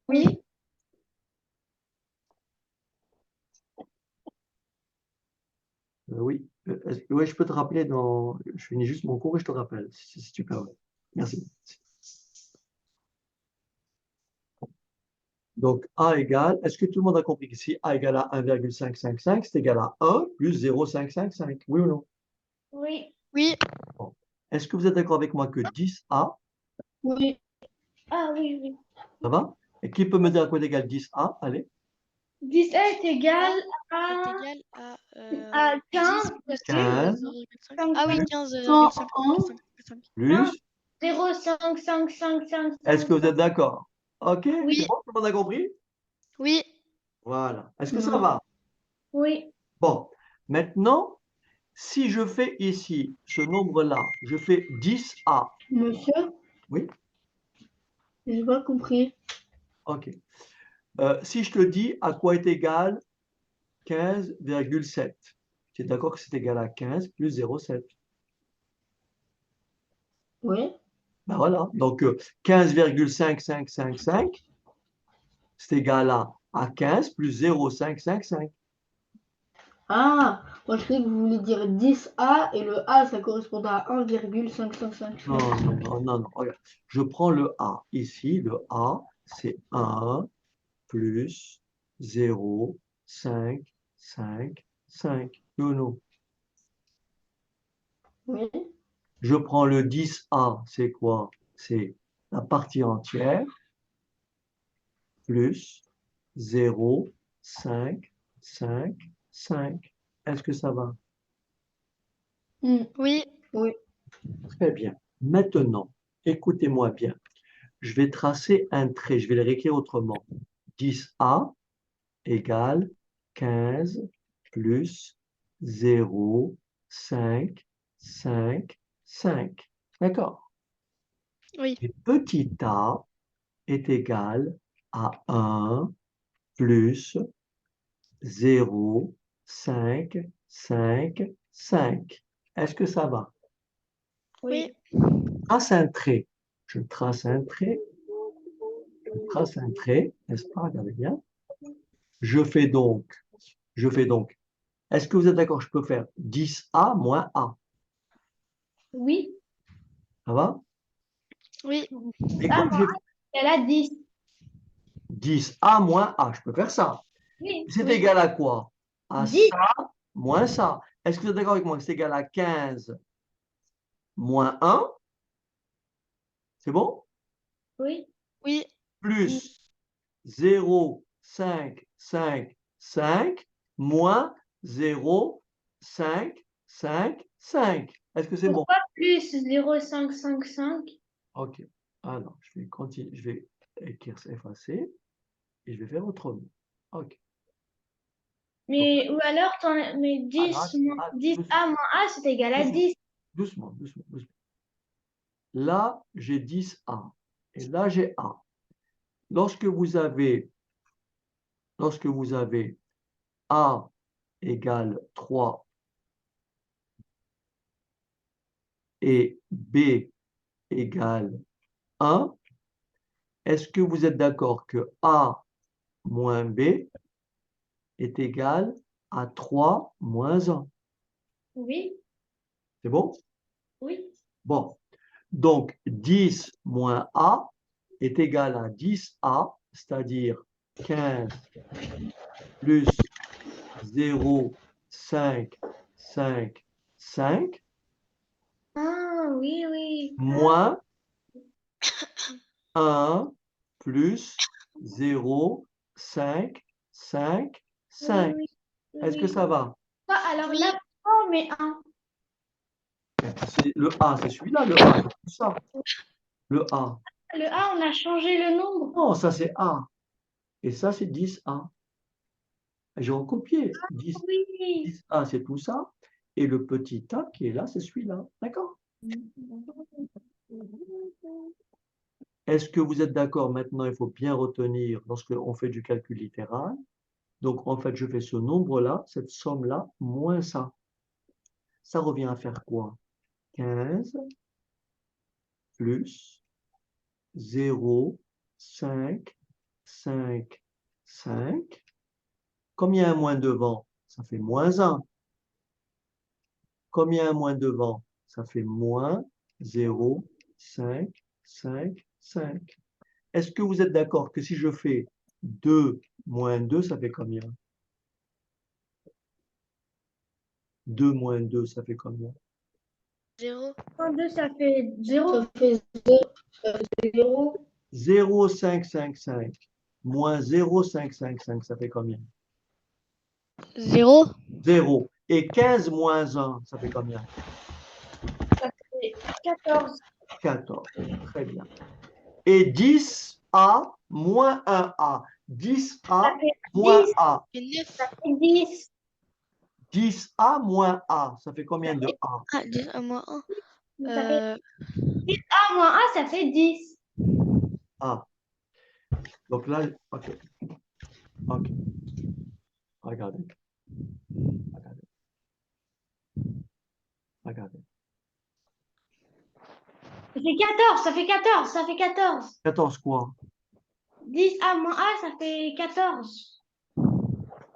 Oui. Oui. Ouais, je peux te rappeler dans. Je finis juste mon cours et je te rappelle, si tu permets. Merci. Donc, A égale, est-ce que tout le monde a compris qu'ici, A égale à 1,555, c'est égal à 1 plus 0,555? Oui ou non? Oui. Oui, Bon. Est-ce que vous êtes d'accord avec moi que 10A, Oui. Ah oui, oui. ça va? Et qui peut me dire à quoi est égal 10A? Allez. 10 est égal c'est à, égal à, à 15 10 plus 15. 0,5. Ah oui, 101 15,5. Plus. 0,55555. Est-ce que vous êtes d'accord? OK, Oui. c'est bon, tout le monde a compris? Oui, Voilà. Est-ce que ça Non. va? Oui. Bon. Maintenant, si je fais ici ce nombre-là, je fais 10A. Monsieur, Oui? j'ai pas compris. OK. Si je te dis à quoi est égal 15,7, tu es d'accord que c'est égal à 15 plus 0,7? Oui. Ben voilà. Donc, 15,5555, c'est égal à 15 plus 0,555. Ah, moi je croyais que vous vouliez dire 10A et le A ça correspond à 1,555. Non, non, non, non, non. Regarde. Je prends le A. Ici, le A, c'est 1 plus 0,555. Non, non. Oui. Je prends le 10A, c'est quoi? C'est la partie entière plus 0,555. Est-ce que ça va? oui, Oui. Très bien. Maintenant, écoutez-moi bien. Je vais tracer un trait, je vais le réécrire autrement. 10A égale 15 plus 0,555. D'accord? oui. Et petit a est égal à 1 plus 0,555. Est-ce que ça va? Oui. Trace un trait. Je trace un trait. Je trace un trait, n'est-ce pas? Regardez bien. Je fais donc. Est-ce que vous êtes d'accord? Je peux faire 10A moins A. Oui. Ça va? Oui. Et Ah, comme j'ai elle a 10. 10A moins A, je peux faire ça. Oui. C'est Oui. égal à quoi? À 10. ça moins ça. Est-ce que vous êtes d'accord avec moi que c'est égal à 15 moins 1? C'est bon? Oui. Oui. Plus 0,555 moins 0,555. Est-ce que c'est bon? Pourquoi plus 0,555? OK. Alors, je vais continuer, je vais écrire, effacer, et je vais faire autrement. OK. Donc, Ou alors, mais 10, ah, 10A moins A, c'est égal à doucement, 10. doucement, doucement, doucement. Là, j'ai 10A. Et là, j'ai A. Lorsque vous avez A égale 3 et B égale 1, est-ce que vous êtes d'accord que A moins B est égal à 3 moins 1? Oui. C'est bon? Oui. Bon. Donc, 10 moins A est égal à 10A, c'est-à-dire 15 plus 0,555 5 Ah, oui, oui. moins 1 plus 0, 5, 5, Oui, 5. oui, Est-ce que oui. ça va? Ah, alors Oui. là, on met un. Le A, c'est celui-là, le A, c'est tout ça. Le A. Le A, on a changé le nombre. Non, ça c'est A. Et ça c'est 10A. J'ai recopié. 10, Oui. 10A, c'est tout ça. Et le petit A qui est là, c'est celui-là. D'accord? Est-ce que vous êtes d'accord maintenant? Il faut bien retenir lorsqu'on fait du calcul littéral. Donc, en fait, je fais ce nombre-là, cette somme-là, moins ça. Ça revient à faire quoi? 15 plus 0, 5, 5, 5. Combien un moins devant? Ça fait moins 1. Combien un moins devant? Ça fait moins 0, 5, 5, 5. Est-ce que vous êtes d'accord que si je fais 2 moins 2, ça fait combien? 2 moins 2, ça fait combien? 0. 2, ça fait 0. Ça fait 0. 0, 5, 5, 5. Moins 0, 5, 5, 5, ça fait combien? 0. 0. Et 15 moins 1, ça fait combien? Ça fait 14. 14. Très bien. Et 10A moins 1A. 10A Ça fait moins 10. A. Et 9. Ça fait 10. 10A moins A. Ça fait combien de A? Ah, 10 à moins 1. Ça fait 10A moins A, ça fait 10. A. Donc là, ok. Ok. Regardez. Regardez. Regardez. Ça fait 14, ça fait 14, ça fait 14. 14 quoi? 10A moins A, ça fait 14.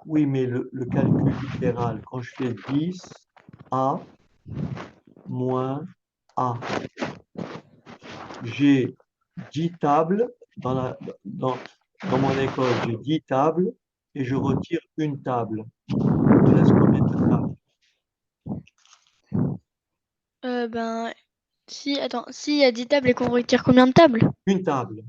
Oui, mais le calcul littéral, quand je fais 10A moins A, j'ai 10 tables dans mon école, j'ai 10 tables et je retire une table. Il me reste combien de tables? Ben, attends, s'il y a 10 tables et qu'on retire combien de tables? Une table.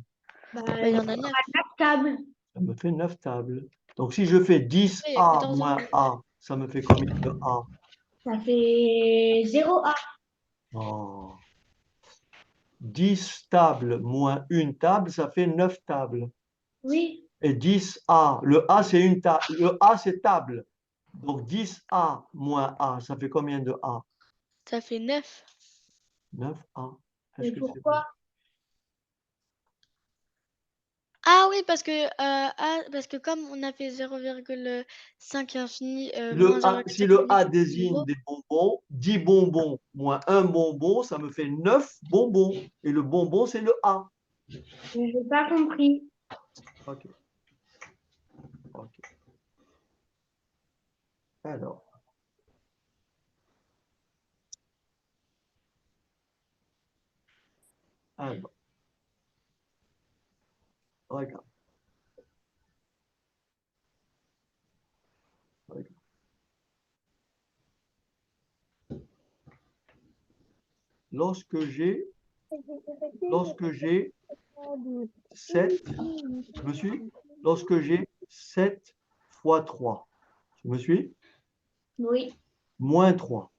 Bah, Bah, il y en a 9. 4 tables. Ça me fait 9 tables. Donc si je fais Ouais, il y a 10A 14 moins tables. A, ça me fait combien de A? Ça fait 0A. Oh. 10 tables moins une table, ça fait 9 tables. Oui. Et 10A, le A c'est une table, le A c'est table. Donc 10A moins A, ça fait combien de A? Ça fait 9. 9A. Mais Est-ce que c'est bon? pourquoi? Ah oui, parce que comme on a fait 0,5 infini, moins Si 0,5 le A infini, désigne 0. des bonbons, 10 bonbons moins un bonbon, ça me fait 9 bonbons. Et le bonbon, c'est le A. Je n'ai pas compris. OK. OK. Alors. Alors. Regarde. Regarde. Lorsque j'ai 7, tu me suis? Lorsque j'ai 7 fois 3, tu me suis? Oui. Moins 3.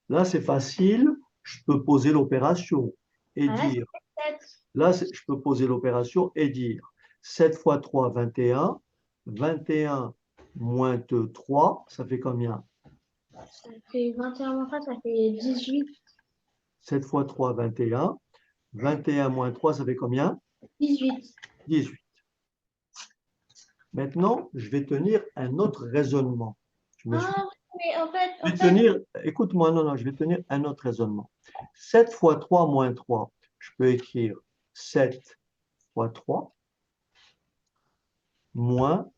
Là, c'est facile. Je peux poser l'opération et Ah, là, dire, c'est 7. là, je peux poser l'opération et dire 7 fois 3, 21. 21 moins 3, ça fait combien? Ça fait 21 moins 3, ça fait 18. 7 fois 3, 21. 21 moins 3, ça fait combien? 18. 18. Maintenant, je vais tenir un autre raisonnement. Tu me suis? Ah, oui, mais Je vais tenir, écoute-moi, non, je vais tenir un autre raisonnement. 7 fois 3 moins 3, je peux écrire 7 fois 3 moins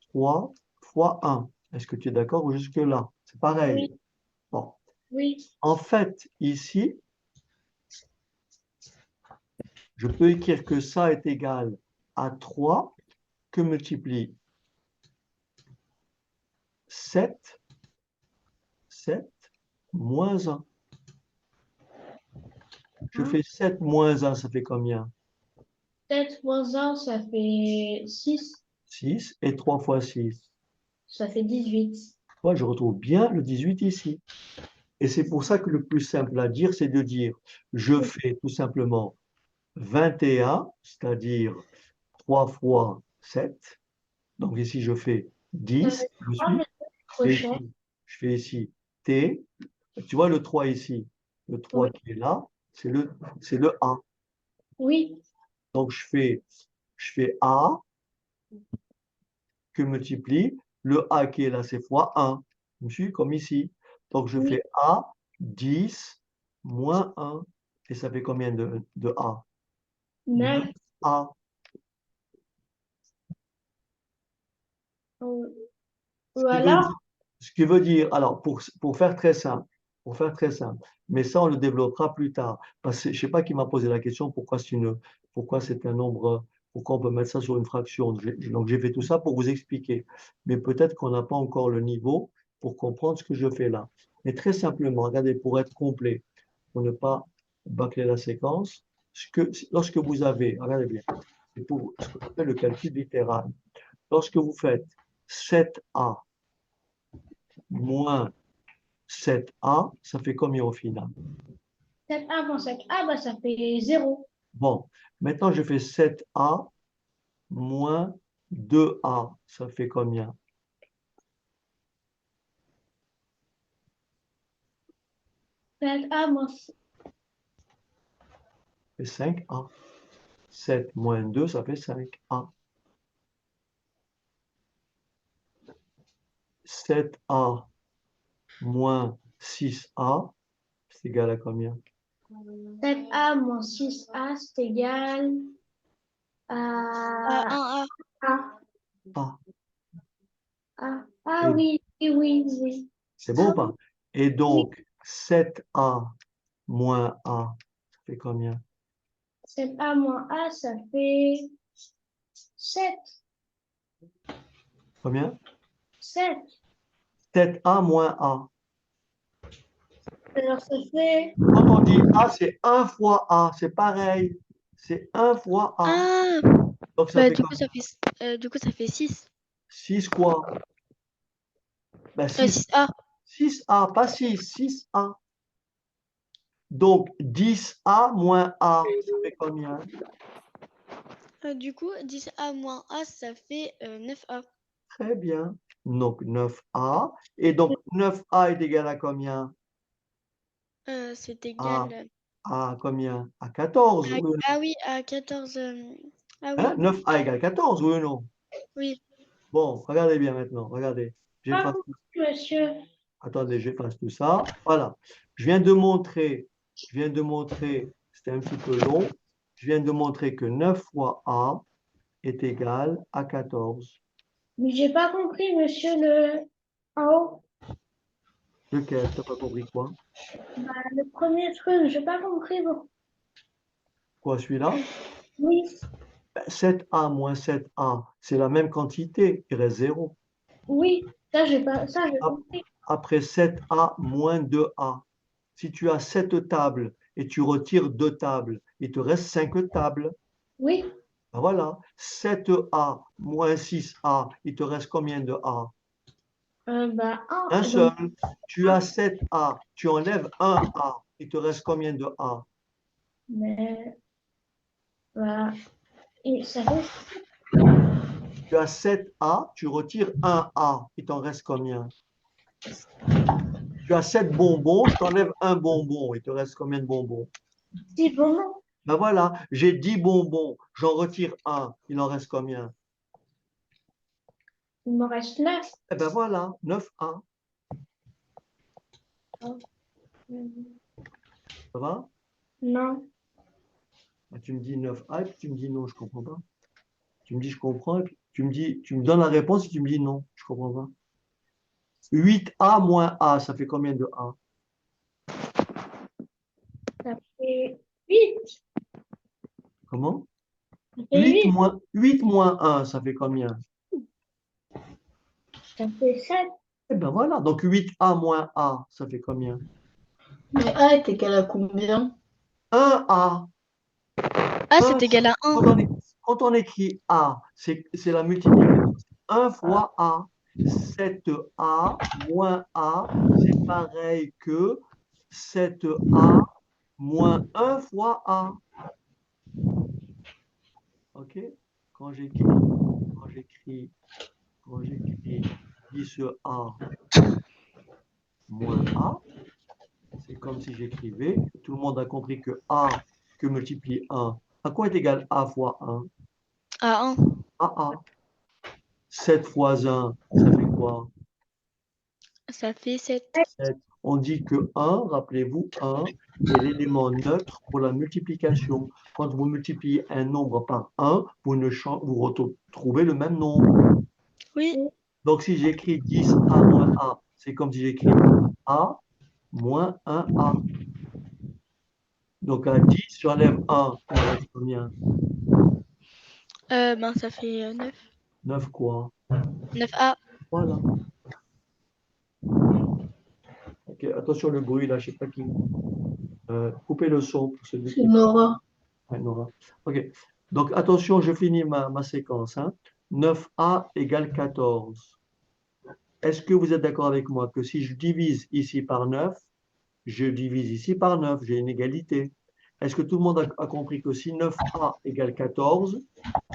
3 fois 1. Est-ce que tu es d'accord jusque-là? C'est pareil. oui, Bon. oui. En fait, ici, je peux écrire que ça est égal à 3 que multiplie 7 7 moins 1. Je Hein? fais 7 moins 1, ça fait combien? 7 moins 1, ça fait 6. 6 et 3 fois 6. Ça fait 18. Moi, je retrouve bien le 18 ici. Et c'est pour ça que le plus simple à dire, c'est de dire, je fais tout simplement 21, c'est-à-dire 3 fois 7. Donc ici, je fais 10. Je Ah, suis. mais Je trop fais cher. ici, je fais ici T. Tu vois le 3 ici. Le 3 Oui. qui est là, c'est le A. Oui. Donc je fais A que multiplie le A qui est là, c'est fois 1. Je suis comme ici. Donc je Oui. fais A 10 moins 1. Et ça fait combien de A? 9. 9A. Ou Ce qui veut alors, dire, ce qui veut dire, alors pour faire très simple, mais ça on le développera plus tard. Parce que je ne sais pas qui m'a posé la question, pourquoi c'est un nombre, pourquoi on peut mettre ça sur une fraction. Donc j'ai fait tout ça pour vous expliquer. Mais peut-être qu'on n'a pas encore le niveau pour comprendre ce que je fais là. Mais très simplement, regardez, pour être complet, pour ne pas bâcler la séquence, lorsque vous avez, regardez bien, c'est pour ce qu'on appelle le calcul littéral. Lorsque vous faites 7a moins 7a, ça fait combien au final? 7A moins 5A, bah, ça fait 0. Bon, maintenant je fais 7a moins 2a, ça fait combien? 7A moins Ça fait 5a. 7 moins 2, ça fait 5a. 7a moins 6a, c'est égal à combien? 7A moins 6A, c'est égal à 1A. A. A. Ah Et oui, oui, oui, oui. c'est bon ou pas? Et Oui, donc, 7a moins a, ça fait combien? 7A moins A, ça fait 7. Combien? 7. 7a moins a. Alors ça fait... Quand on dit A, c'est 1 fois A, c'est pareil. C'est 1 fois A. Ah, Donc ça bah fait du coup combien? ça fait du coup ça fait 6. 6 quoi? Ben 6, 6A. 6A, pas 6, 6A. Donc 10A moins A, ça fait combien? Du coup 10A moins A ça fait 9A. Très bien. Donc 9A. Et donc 9A est égal à combien? C'est À, égal à combien? À 14, oui ou non? ah oui à 14. Ah Hein? oui, 9A égale 14, oui ou non? oui. Bon, regardez bien maintenant. Regardez. Ah J'efface. oui, monsieur. Attendez, j'efface tout ça. Voilà. Je viens de montrer, c'était un petit peu long, je viens de montrer que 9 fois A est égal à 14. Mais j'ai pas compris, monsieur, le... En haut. Lequel? T'as pas compris quoi? Bah, le premier truc, j'ai pas compris. Bon. Quoi, celui-là? Oui, Ben, 7A moins 7A, c'est la même quantité, il reste 0. oui, ça, j'ai pas... ça, j'ai Ap- compris. Après 7A moins 2A, si tu as 7 tables et tu retires 2 tables, il te reste 5 tables. Oui, Ben voilà, 7A moins 6A, il te reste combien de A? bah, Un 1, seul. Tu as 7A, tu enlèves un A, il te reste combien de A? mais, bah, et ça fait... Tu as 7A, tu retires un A, il t'en reste combien? Tu as 7 bonbons, je t'enlève un bonbon, il te reste combien de bonbons? Si, bon, Ben voilà, j'ai 10 bonbons, j'en retire un, il en reste combien? il me reste 9. Eh ben voilà, 9A, ça va? Non. Ben, tu me dis 9A et puis tu me dis non, je comprends pas. Tu me dis je comprends et puis tu me donnes la réponse et tu me dis non, je comprends pas. 8A moins A, ça fait combien de A? Ça fait 8. Comment? Ça fait 8. 8 moins 1, ça fait combien? Ça fait 7. Eh ben voilà, donc 8A moins A, ça fait combien? Mais A est égal à combien? 1A. A, 1, c'est égal à 1. quand on écrit A, c'est la multiplication. 1 fois A. 7A moins A, c'est pareil que 7A moins 1 fois A. OK? Quand j'écris, quand j'écris, quand j'écris 10A moins A, c'est comme si j'écrivais, tout le monde a compris que A que multiplie 1. À quoi est égal A fois 1? À 1. À A. 7 fois 1, ça fait quoi? Ça fait 7. 7. On dit que 1, rappelez-vous, 1 est l'élément neutre pour la multiplication. Quand vous multipliez un nombre par 1, vous retrouvez le même nombre. Oui. Donc si j'écris 10A moins A, c'est comme si j'écris A moins 1A. Donc à 10, j'enlève 1, il me reste combien? Ben, ça fait 9. 9 quoi? 9A. Voilà. Ok, attention le bruit là, je sais pas qui. Coupez le son pour celui C'est qui. Nora. Ouais, Nora. Ok. Donc attention, je finis ma séquence. 9A égale 14. Est-ce que vous êtes d'accord avec moi que si je divise ici par 9, je divise ici par 9, j'ai une égalité. Est-ce que tout le monde a compris que si 9A égale 14,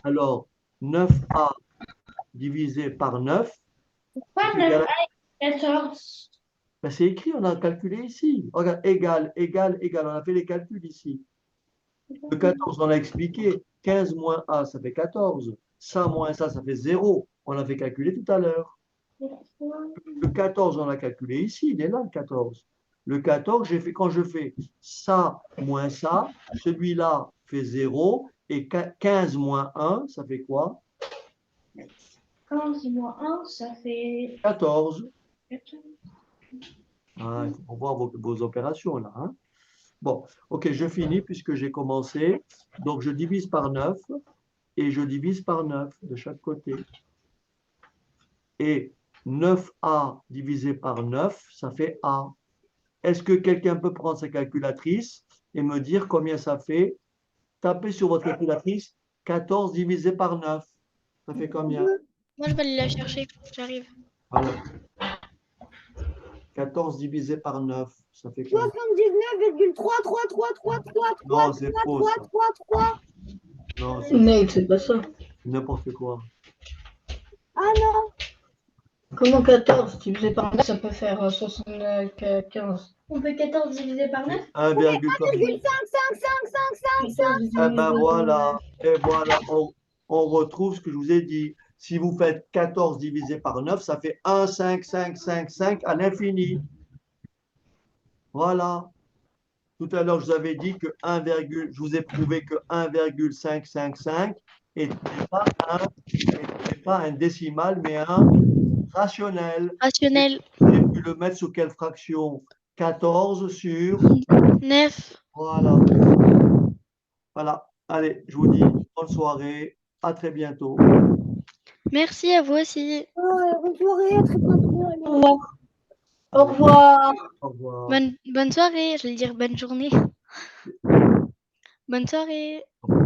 alors 9A divisé par 9 Pas est égal 9 à... A 14. Ben, c'est écrit, on a calculé ici. Regarde, égal, égal, égal. On a fait les calculs ici. Le 14, on l'a expliqué. 15 moins A, ça fait 14. Ça moins ça fait 0. On l'avait calculé tout à l'heure. Le 14, on l'a calculé ici. Il est là, le 14. Le 14, quand je fais ça moins ça, celui-là fait 0. Et 15 moins 1, ça fait quoi? 15 moins 1, ça fait 14. 14. Ah, il faut revoir vos opérations là. Bon, ok, je finis puisque j'ai commencé. Donc, je divise par 9 et je divise par 9 de chaque côté. Et 9A divisé par 9, ça fait A. Est-ce que quelqu'un peut prendre sa calculatrice et me dire combien ça fait? Tapez sur votre calculatrice 14 divisé par 9. Ça fait combien? Moi, je vais aller la chercher. J'arrive. Voilà. 14 divisé par 9, ça fait combien? 79,3333333. Non, c'est faux ça. Non, c'est Nate, c'est pas ça. n'importe quoi. Ah non, Comment 14 divisé par 9, ça peut faire 75. On fait 14 divisé par 9. 1, combien? 5. Eh ben voilà, et voilà, on retrouve ce que je vous ai dit. Si vous faites 14 divisé par 9, ça fait 1, 5, 5, 5, 5 à l'infini. Voilà. Tout à l'heure, je vous avais dit que je vous ai prouvé que 1,555 n'était pas un décimal, mais un rationnel. Rationnel. J'ai pu le mettre sur quelle fraction? 14 sur... 9. Voilà. Voilà. Allez, je vous dis bonne soirée. À très bientôt. Merci à vous aussi. Bonne soirée, à très bientôt. Au revoir. Au revoir. Au revoir. Bonne soirée. Je vais dire bonne journée. Bonne soirée. Au revoir.